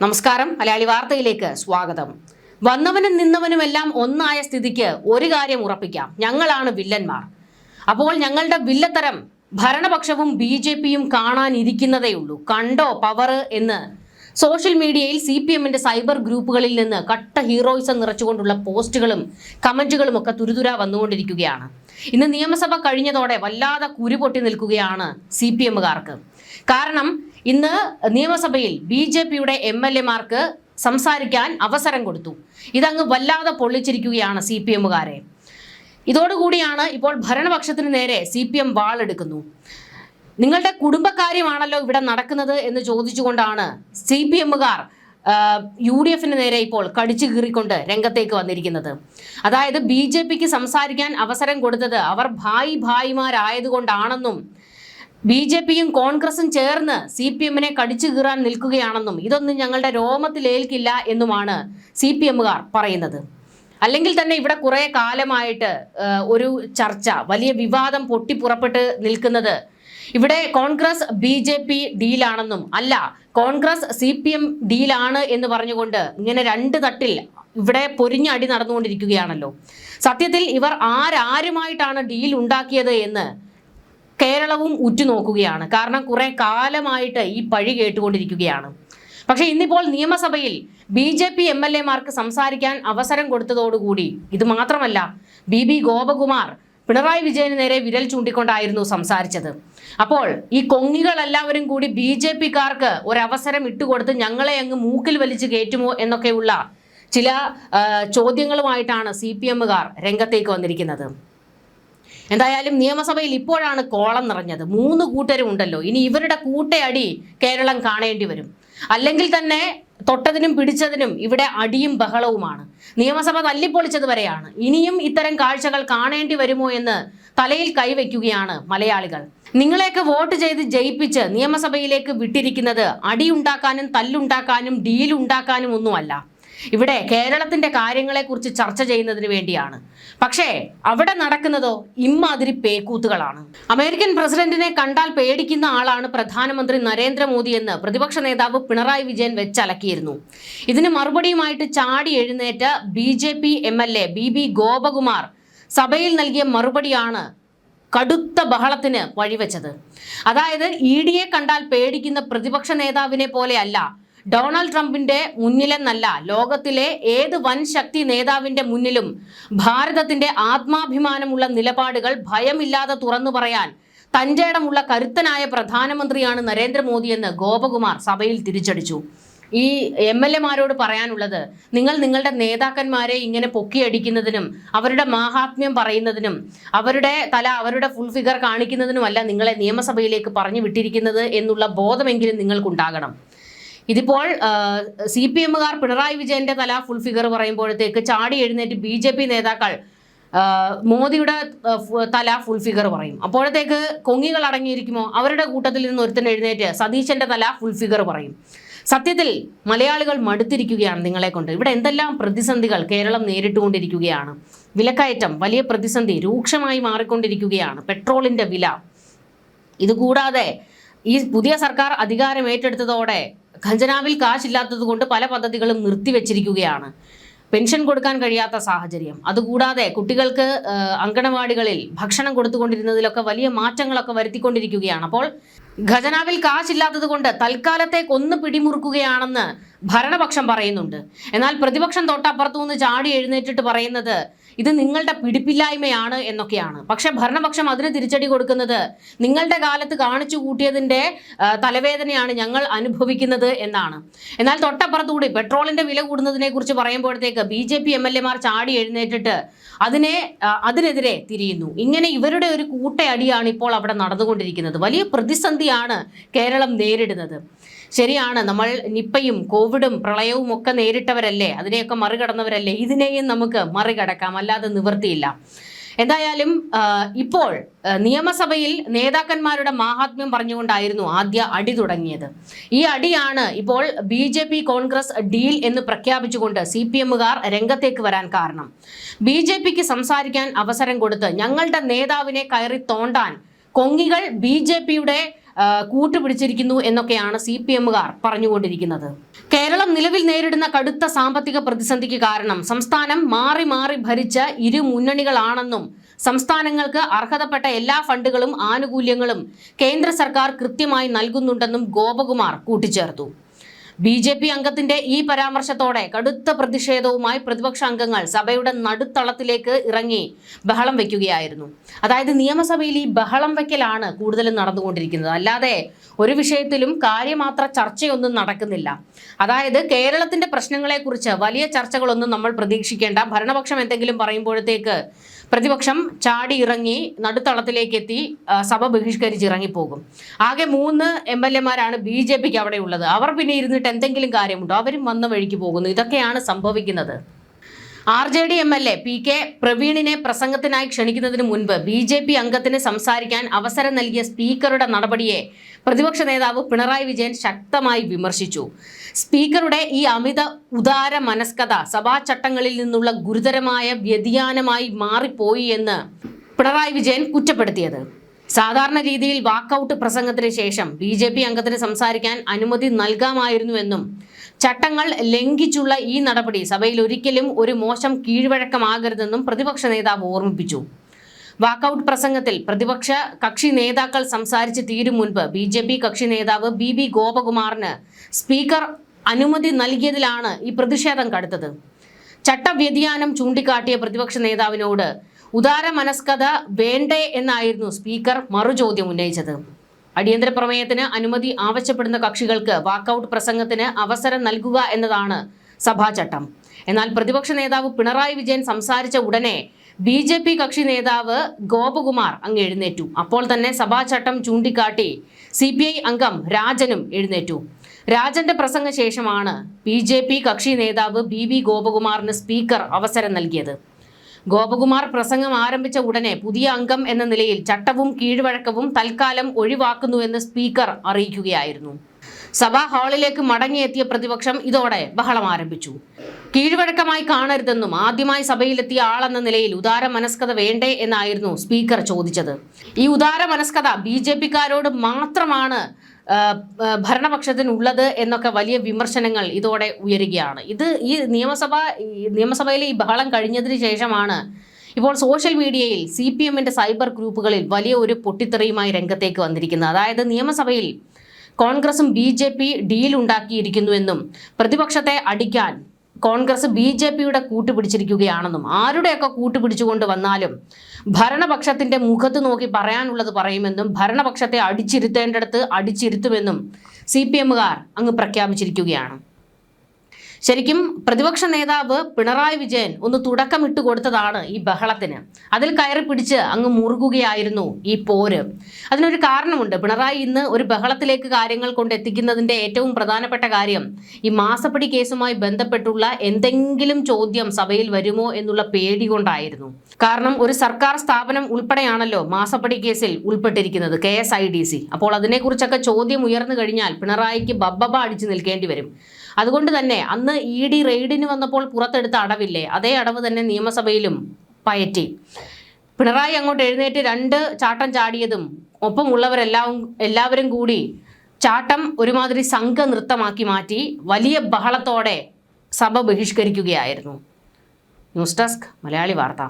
നമസ്കാരം. മലയാളി വാർത്തയിലേക്ക് സ്വാഗതം. വന്നവനും നിന്നവനുമെല്ലാം ഒന്നായ സ്ഥിതിക്ക് ഒരു കാര്യം ഉറപ്പിക്കാം, ഞങ്ങളാണ് വില്ലന്മാർ. അപ്പോൾ ഞങ്ങളുടെ വില്ലത്തരം ഭരണപക്ഷവും BJPയും കാണാനിരിക്കുന്നതേയുള്ളൂ. കണ്ടോ പവർ എന്ന് സോഷ്യൽ മീഡിയയിൽ CPMന്റെ സൈബർ ഗ്രൂപ്പുകളിൽ നിന്ന് കട്ട ഹീറോയിസം നിറച്ചുകൊണ്ടുള്ള പോസ്റ്റുകളും കമന്റുകളും ഒക്കെ തുരുതുര വന്നുകൊണ്ടിരിക്കുകയാണ്. ഇന്ന് നിയമസഭ കഴിഞ്ഞതോടെ വല്ലാതെ കുരുപൊട്ടി നിൽക്കുകയാണ് CPMകാർക്ക്. കാരണം ഇന്ന് നിയമസഭയിൽ BJPയുടെ MLAമാർക്ക് സംസാരിക്കാൻ അവസരം കൊടുത്തു. ഇതങ്ങ് വല്ലാതെ പൊള്ളിച്ചിരിക്കുകയാണ് CPMകാരെ. ഇതോടുകൂടിയാണ് ഇപ്പോൾ ഭരണപക്ഷത്തിന് നേരെ CPM വാളെടുക്കുന്നു. നിങ്ങളുടെ കുടുംബകാര്യമാണല്ലോ ഇവിടെ നടക്കുന്നത് എന്ന് ചോദിച്ചുകൊണ്ടാണ് CPMകാർ UDFന് നേരെ ഇപ്പോൾ കടിച്ചു കീറിക്കൊണ്ട് രംഗത്തേക്ക് വന്നിരിക്കുന്നത്. അതായത് BJPക്ക് സംസാരിക്കാൻ അവസരം കൊടുത്തത് അവർ ഭായിമാരായതുകൊണ്ടാണെന്നും BJPയും കോൺഗ്രസും ചേർന്ന് CPMനെ കടിച്ചു കീറാൻ നിൽക്കുകയാണെന്നും ഇതൊന്നും ഞങ്ങളുടെ രോമത്തിലേൽക്കില്ല എന്നുമാണ് CPMകാർ പറയുന്നത്. അല്ലെങ്കിൽ തന്നെ ഇവിടെ കുറെ കാലമായിട്ട് ഒരു ചർച്ച, വലിയ വിവാദം പൊട്ടിപ്പുറപ്പെട്ട് നിൽക്കുന്നത് ഇവിടെ കോൺഗ്രസ് BJP ഡീലാണെന്നും അല്ല കോൺഗ്രസ് CPM ഡീലാണ് എന്ന് പറഞ്ഞുകൊണ്ട് ഇങ്ങനെ രണ്ട് തട്ടിൽ ഇവിടെ പൊരിഞ്ഞടി നടന്നുകൊണ്ടിരിക്കുകയാണല്ലോ. സത്യത്തിൽ ഇവർ ആരുമായിട്ടാണ് ഡീൽ ഉണ്ടാക്കിയത് എന്ന് കേരളവും ഉറ്റുനോക്കുകയാണ്. കാരണം കുറെ കാലമായിട്ട് ഈ പഴി കേട്ടുകൊണ്ടിരിക്കുകയാണ്. പക്ഷെ ഇന്നിപ്പോൾ നിയമസഭയിൽ BJP MLAമാർക്ക് സംസാരിക്കാൻ അവസരം കൊടുത്തതോടുകൂടി ഇത് മാത്രമല്ല, BB ഗോപകുമാർ പിണറായി വിജയന് നേരെ വിരൽ ചൂണ്ടിക്കൊണ്ടായിരുന്നു സംസാരിച്ചത്. അപ്പോൾ ഈ കൊങ്ങികളെല്ലാവരും കൂടി BJPക്കാർക്ക് ഒരവസരം ഇട്ടുകൊടുത്ത് ഞങ്ങളെ അങ്ങ് മൂക്കിൽ വലിച്ചു കയറ്റുമോ എന്നൊക്കെയുള്ള ചില ചോദ്യങ്ങളുമായിട്ടാണ് CPMകാർ രംഗത്തേക്ക് വന്നിരിക്കുന്നത്. എന്തായാലും നിയമസഭയിൽ ഇപ്പോഴാണ് കോളം നിറഞ്ഞത്. 3 കൂട്ടരും ഉണ്ടല്ലോ, ഇനി ഇവരുടെ കൂട്ടയടി കേരളം കാണേണ്ടി വരും. അല്ലെങ്കിൽ തന്നെ തൊട്ടതിനും പിടിച്ചതിനും ഇവിടെ അടിയും ബഹളവുമാണ്. നിയമസഭ തല്ലിപ്പൊളിച്ചത് വരെയാണ്. ഇനിയും ഇത്തരം കാഴ്ചകൾ കാണേണ്ടി വരുമോ എന്ന് തലയിൽ കൈവയ്ക്കുകയാണ് മലയാളികൾ. നിങ്ങളെയൊക്കെ വോട്ട് ചെയ്ത് ജയിപ്പിച്ച് നിയമസഭയിലേക്ക് വിട്ടിരിക്കുന്നത് അടിയുണ്ടാക്കാനും തല്ലുണ്ടാക്കാനും ഡീലുണ്ടാക്കാനും ഒന്നുമല്ല. ഇവിടെ കേരളത്തിന്റെ കാര്യങ്ങളെക്കുറിച്ച് ചർച്ച ചെയ്യുന്നതിന് വേണ്ടിയാണ്. പക്ഷേ അവിടെ നടക്കുന്നതോ ഇമ്മാതിരി പേക്കൂത്തുകളാണ്. അമേരിക്കൻ പ്രസിഡന്റിനെ കണ്ടാൽ പേടിക്കുന്ന ആളാണ് പ്രധാനമന്ത്രി നരേന്ദ്രമോദി എന്ന് പ്രതിപക്ഷ നേതാവ് പിണറായി വിജയൻ വെച്ചലക്കിയിരുന്നു. ഇതിന് മറുപടിയുമായിട്ട് ചാടി എഴുന്നേറ്റ BJP MLA BB ഗോപകുമാർ സഭയിൽ നൽകിയ മറുപടിയാണ് കടുത്ത ബഹളത്തിന് വഴിവെച്ചത്. അതായത് EDയെ കണ്ടാൽ പേടിക്കുന്ന പ്രതിപക്ഷ നേതാവിനെ പോലെയല്ല ഡൊണാൾഡ് ട്രംപിന്റെ മുന്നിലെന്നല്ല, ലോകത്തിലെ ഏത് വൻ ശക്തി നേതാവിന്റെ മുന്നിലും ഭാരതത്തിന്റെ ആത്മാഭിമാനമുള്ള നിലപാടുകൾ ഭയമില്ലാതെ തുറന്നു പറയാൻ തന്റേടമുള്ള കരുത്തനായ പ്രധാനമന്ത്രിയാണ് നരേന്ദ്രമോദിയെന്ന് ഗോപകുമാർ സഭയിൽ തിരിച്ചടിച്ചു. ഈ MLAമാരോട് പറയാനുള്ളത്, നിങ്ങൾ നിങ്ങളുടെ നേതാക്കന്മാരെ ഇങ്ങനെ പൊക്കിയടിക്കുന്നതിനും അവരുടെ മാഹാത്മ്യം പറയുന്നതിനും അവരുടെ ഫുൾ ഫിഗർ കാണിക്കുന്നതിനുമല്ല നിങ്ങളെ നിയമസഭയിലേക്ക് പറഞ്ഞു വിട്ടിരിക്കുന്നത് എന്നുള്ള ബോധമെങ്കിലും നിങ്ങൾക്കുണ്ടാകണം. ഇതിപ്പോൾ CPMകാർ പിണറായി വിജയന്റെ തല ഫുൾ ഫിഗർ പറയുമ്പോഴത്തേക്ക് ചാടി എഴുന്നേറ്റ് BJP നേതാക്കൾ മോദിയുടെ തല ഫുൾ ഫിഗർ പറയും. അപ്പോഴത്തേക്ക് കൊങ്ങികൾ അടങ്ങിയിരിക്കുമോ? അവരുടെ കൂട്ടത്തിൽ നിന്ന് ഒരുത്തൻ എഴുന്നേറ്റ് സതീശന്റെ തല ഫുൾ ഫിഗർ പറയും. സത്യത്തിൽ മലയാളികൾ മടുത്തിരിക്കുകയാണ് നിങ്ങളെ കൊണ്ട്. ഇവിടെ എന്തെല്ലാം പ്രതിസന്ധികൾ കേരളം നേരിട്ടുകൊണ്ടിരിക്കുകയാണ്. വിലക്കയറ്റം വലിയ പ്രതിസന്ധി രൂക്ഷമായി മാറിക്കൊണ്ടിരിക്കുകയാണ്. പെട്രോളിന്റെ വില. ഇതുകൂടാതെ ഈ പുതിയ സർക്കാർ അധികാരം ഏറ്റെടുത്തതോടെ ഖജനാവിൽ കാശില്ലാത്തത് കൊണ്ട് പല പദ്ധതികളും നിർത്തിവെച്ചിരിക്കുകയാണ്. പെൻഷൻ കൊടുക്കാൻ കഴിയാത്ത സാഹചര്യം. അതുകൂടാതെ കുട്ടികൾക്ക് അങ്കണവാടികളിൽ ഭക്ഷണം കൊടുത്തുകൊണ്ടിരുന്നതിലൊക്കെ വലിയ മാറ്റങ്ങളൊക്കെ വരുത്തിക്കൊണ്ടിരിക്കുകയാണ്. അപ്പോൾ ഖജനാവിൽ കാശില്ലാത്തത് കൊണ്ട് തൽക്കാലത്തേക്ക് ഒന്ന് പിടിമുറുക്കുകയാണെന്ന് ഭരണപക്ഷം പറയുന്നുണ്ട്. എന്നാൽ പ്രതിപക്ഷം തൊട്ടപ്പുറത്തു നിന്ന് ചാടി എഴുന്നേറ്റിട്ട് പറയുന്നത് ഇത് നിങ്ങളുടെ പിടിപ്പില്ലായ്മയാണ് എന്നൊക്കെയാണ്. പക്ഷെ ഭരണപക്ഷം അതിന് തിരിച്ചടി കൊടുക്കുന്നത് നിങ്ങളുടെ കാലത്ത് കാണിച്ചു കൂട്ടിയതിൻ്റെ തലവേദനയാണ് ഞങ്ങൾ അനുഭവിക്കുന്നത് എന്നാണ്. എന്നാൽ തൊട്ടപ്പുറത്തുകൂടി പെട്രോളിന്റെ വില കൂടുന്നതിനെ കുറിച്ച് പറയുമ്പോഴത്തേക്ക് BJP MLAമാർ ചാടി എഴുന്നേറ്റിട്ട് അതിനെതിരെ തിരിയുന്നു. ഇങ്ങനെ ഇവരുടെ ഒരു കൂട്ടയടിയാണ് ഇപ്പോൾ അവിടെ നടന്നുകൊണ്ടിരിക്കുന്നത്. വലിയ പ്രതിസന്ധിയാണ് കേരളം നേരിടുന്നത്. ശരിയാണ്, നമ്മൾ നിപ്പയും കോവിഡും പ്രളയവും ഒക്കെ നേരിട്ടവരല്ലേ, അതിനെയൊക്കെ മറികടന്നവരല്ലേ. ഇതിനെയും നമുക്ക് മറികടക്കാം, അല്ലാതെ നിവൃത്തിയില്ല. എന്തായാലും ഇപ്പോൾ നിയമസഭയിൽ നേതാക്കന്മാരുടെ മാഹാത്മ്യം പറഞ്ഞുകൊണ്ടായിരുന്നു ആദ്യ അടി തുടങ്ങിയത്. ഈ അടിയാണ് ഇപ്പോൾ BJP കോൺഗ്രസ് ഡീൽ എന്ന് പ്രഖ്യാപിച്ചുകൊണ്ട് CPMകാർ രംഗത്തേക്ക് വരാൻ കാരണം. BJPക്ക് സംസാരിക്കാൻ അവസരം കൊടുത്ത് ഞങ്ങളുടെ നേതാവിനെ കയറി തോണ്ടാൻ കൊങ്ങികൾ BJPയുടെ കൂട്ടുപിടിച്ചിരിക്കുന്നു എന്നൊക്കെയാണ് CPMകാർ പറഞ്ഞുകൊണ്ടിരിക്കുന്നത്. കേരളം നിലവിൽ നേരിടുന്ന കടുത്ത സാമ്പത്തിക പ്രതിസന്ധിക്ക് കാരണം സംസ്ഥാനം മാറി മാറി ഭരിച്ച ഇരു മുന്നണികളാണെന്നും സംസ്ഥാനങ്ങൾക്ക് അർഹതപ്പെട്ട എല്ലാ ഫണ്ടുകളും ആനുകൂല്യങ്ങളും കേന്ദ്ര സർക്കാർ കൃത്യമായി നൽകുന്നുണ്ടെന്നും ഗോപകുമാർ കൂട്ടിച്ചേർത്തു. BJP അംഗത്തിന്റെ ഈ പരാമർശത്തോടെ കടുത്ത പ്രതിഷേധവുമായി പ്രതിപക്ഷ അംഗങ്ങൾ സഭയുടെ നടുത്തളത്തിലേക്ക് ഇറങ്ങി ബഹളം വയ്ക്കുകയായിരുന്നു. അതായത് നിയമസഭയിൽ ഈ ബഹളം വയ്ക്കലാണ് കൂടുതലും നടന്നുകൊണ്ടിരിക്കുന്നത്. അല്ലാതെ ഒരു വിഷയത്തിലും കാര്യമാത്ര ചർച്ചയൊന്നും നടക്കുന്നില്ല. അതായത് കേരളത്തിന്റെ പ്രശ്നങ്ങളെക്കുറിച്ച് വലിയ ചർച്ചകളൊന്നും നമ്മൾ പ്രതീക്ഷിക്കേണ്ട. ഭരണപക്ഷം എന്തെങ്കിലും പറയുമ്പോഴത്തേക്ക് പ്രതിപക്ഷം ചാടി ഇറങ്ങി നടുത്തളത്തിലേക്ക് എത്തി സഭ ബഹിഷ്കരിച്ച് ഇറങ്ങിപ്പോകും. ആകെ 3 MLA-മാരാണ് BJPക്ക് അവിടെ ഉള്ളത്. അവർ പിന്നെ ഇരുന്നിട്ട് എന്തെങ്കിലും കാര്യമുണ്ടോ? അവരും വന്ന വഴിക്ക് പോകുന്നു. ഇതൊക്കെയാണ് സംഭവിക്കുന്നത്. RJD MLA PK പ്രവീണിനെ പ്രസംഗത്തിനായി ക്ഷണിക്കുന്നതിന് മുൻപ് BJP അംഗത്തിന് സംസാരിക്കാൻ അവസരം നൽകിയ സ്പീക്കറുടെ നടപടിയെ പ്രതിപക്ഷ നേതാവ് പിണറായി വിജയൻ ശക്തമായി വിമർശിച്ചു. സ്പീക്കറുടെ ഈ അമിത ഉദാര മനസ്കത സഭാ ചട്ടങ്ങളിൽ നിന്നുള്ള ഗുരുതരമായ വ്യതിയാനമായി മാറിപ്പോയി എന്ന് പിണറായി വിജയൻ കുറ്റപ്പെടുത്തിയത്. സാധാരണ രീതിയിൽ വാക്കൌട്ട് പ്രസംഗത്തിന് ശേഷം BJP അംഗത്തിന് സംസാരിക്കാൻ അനുമതി നൽകാമായിരുന്നുവെന്നും ചട്ടങ്ങൾ ലംഘിച്ചുള്ള ഈ നടപടി സഭയിൽ ഒരിക്കലും ഒരു മോശം കീഴ്വഴക്കമാകരുതെന്നും പ്രതിപക്ഷ നേതാവ് ഓർമ്മിപ്പിച്ചു. വാക്കൌട്ട് പ്രസംഗത്തിൽ പ്രതിപക്ഷ കക്ഷി നേതാക്കൾ സംസാരിച്ച് തീരും മുൻപ് BJP കക്ഷി നേതാവ് BB ഗോപകുമാറിന് സ്പീക്കർ അനുമതി നൽകിയതിലാണ് ഈ പ്രതിഷേധം കടുത്തത്. ചട്ടവ്യതിയാനം ചൂണ്ടിക്കാട്ടിയ പ്രതിപക്ഷ നേതാവിനോട് ഉദാര മനസ്കത വേണ്ടേ എന്നായിരുന്നു സ്പീക്കർ മറുചോദ്യം ഉന്നയിച്ചത്. അടിയന്തര പ്രമേയത്തിന് അനുമതി ആവശ്യപ്പെടുന്ന കക്ഷികൾക്ക് വാക്കൌട്ട് പ്രസംഗത്തിന് അവസരം നൽകുക എന്നതാണ് സഭാചട്ടം. എന്നാൽ പ്രതിപക്ഷ നേതാവ് പിണറായി വിജയൻ സംസാരിച്ച ഉടനെ BJP കക്ഷി നേതാവ് ഗോപകുമാർ അങ്ങ് എഴുന്നേറ്റു. അപ്പോൾ തന്നെ സഭാചട്ടം ചൂണ്ടിക്കാട്ടി CPI അംഗം രാജനും എഴുന്നേറ്റു. രാജന്റെ പ്രസംഗ ശേഷമാണ് BJP കക്ഷി നേതാവ് BB ഗോപകുമാറിന് സ്പീക്കർ അവസരം നൽകിയത്. ഗോപകുമാർ പ്രസംഗം ആരംഭിച്ച ഉടനെ പുതിയ അംഗം എന്ന നിലയിൽ ചട്ടവും കീഴ്വഴക്കവും തൽക്കാലം ഒഴിവാക്കുന്നുവെന്ന് സ്പീക്കർ അറിയിക്കുകയായിരുന്നു. സഭാ ഹാളിലേക്ക് മടങ്ങിയെത്തിയ പ്രതിപക്ഷം ഇതോടെ ബഹളം ആരംഭിച്ചു. കീഴ്വഴക്കമായി കാണരുതെന്നും ആദ്യമായി സഭയിലെത്തിയ ആളെന്ന നിലയിൽ ഉദാര മനസ്കത വേണ്ടേ എന്നായിരുന്നു സ്പീക്കർ ചോദിച്ചത്. ഈ ഉദാര മനസ്കത BJP-ക്കാരോട് മാത്രമാണ് ഭരണപക്ഷത്തിനുള്ളത് എന്നൊക്കെ വലിയ വിമർശനങ്ങൾ ഇതോടെ ഉയരുകയാണ്. ഈ നിയമസഭയിലെ ഈ ബഹളം കഴിഞ്ഞതിന് ശേഷമാണ് ഇപ്പോൾ സോഷ്യൽ മീഡിയയിൽ CPM-ന്റെ സൈബർ ഗ്രൂപ്പുകളിൽ വലിയ ഒരു പൊട്ടിത്തെറിയുമായി രംഗത്തേക്ക് വന്നിരിക്കുന്നത്. അതായത് നിയമസഭയിൽ കോൺഗ്രസും BJP ഡീൽ ഉണ്ടാക്കിയിരിക്കുന്നുവെന്നും പ്രതിപക്ഷത്തെ അടിക്കാൻ കോൺഗ്രസ് BJP-യുടെ കൂട്ടുപിടിച്ചിരിക്കുകയാണെന്നും ആരുടെയൊക്കെ കൂട്ടുപിടിച്ചുകൊണ്ട് വന്നാലും ഭരണപക്ഷത്തിന്റെ മുഖത്ത് നോക്കി പറയാനുള്ളത് പറയുമെന്നും ഭരണപക്ഷത്തെ അടിച്ചിരുത്തേണ്ടടുത്ത് അടിച്ചിരുത്തുമെന്നും CPM-കാർ അങ്ങ് പ്രഖ്യാപിച്ചിരിക്കുകയാണ്. ശരിക്കും പ്രതിപക്ഷ നേതാവ് പിണറായി വിജയൻ ഒന്ന് തുടക്കമിട്ട് കൊടുത്തതാണ് ഈ ബഹളത്തിന്. അതിൽ കയറി പിടിച്ച് അങ്ങ് മുറുകുകയായിരുന്നു ഈ പോര്. അതിനൊരു കാരണമുണ്ട്. പിണറായി ഇന്ന് ഒരു ബഹളത്തിലേക്ക് കാര്യങ്ങൾ കൊണ്ടെത്തിക്കുന്നതിന്റെ ഏറ്റവും പ്രധാനപ്പെട്ട കാര്യം ഈ മാസപ്പടി കേസുമായി ബന്ധപ്പെട്ടുള്ള എന്തെങ്കിലും ചോദ്യം സഭയിൽ വരുമോ എന്നുള്ള പേടി കൊണ്ടായിരുന്നു. കാരണം ഒരു സർക്കാർ സ്ഥാപനം ഉൾപ്പെടെയാണല്ലോ മാസപ്പടി കേസിൽ ഉൾപ്പെട്ടിരിക്കുന്നത്, KSIDC. അപ്പോൾ അതിനെക്കുറിച്ചൊക്കെ ചോദ്യം ഉയർന്നു കഴിഞ്ഞാൽ പിണറായിക്ക് ബബ്ബബ അടിച്ചു നിൽക്കേണ്ടി വരും. അതുകൊണ്ട് തന്നെ അന്ന് ED റെയ്ഡിന് വന്നപ്പോൾ പുറത്തെടുത്ത അടവില്ലേ, അതേ അടവ് തന്നെ നിയമസഭയിലും പയറ്റി. പിണറായി അങ്ങോട്ട് എഴുന്നേറ്റ് 2 ചാട്ടം ചാടിയതും ഒപ്പമുള്ളവരെല്ലാവരും കൂടി ചാട്ടം ഒരുമാതിരി സംഘനൃത്തമാക്കി മാറ്റി വലിയ ബഹളത്തോടെ സഭ ബഹിഷ്കരിക്കുകയായിരുന്നു. ന്യൂസ് ഡെസ്ക് മലയാളി വാർത്ത.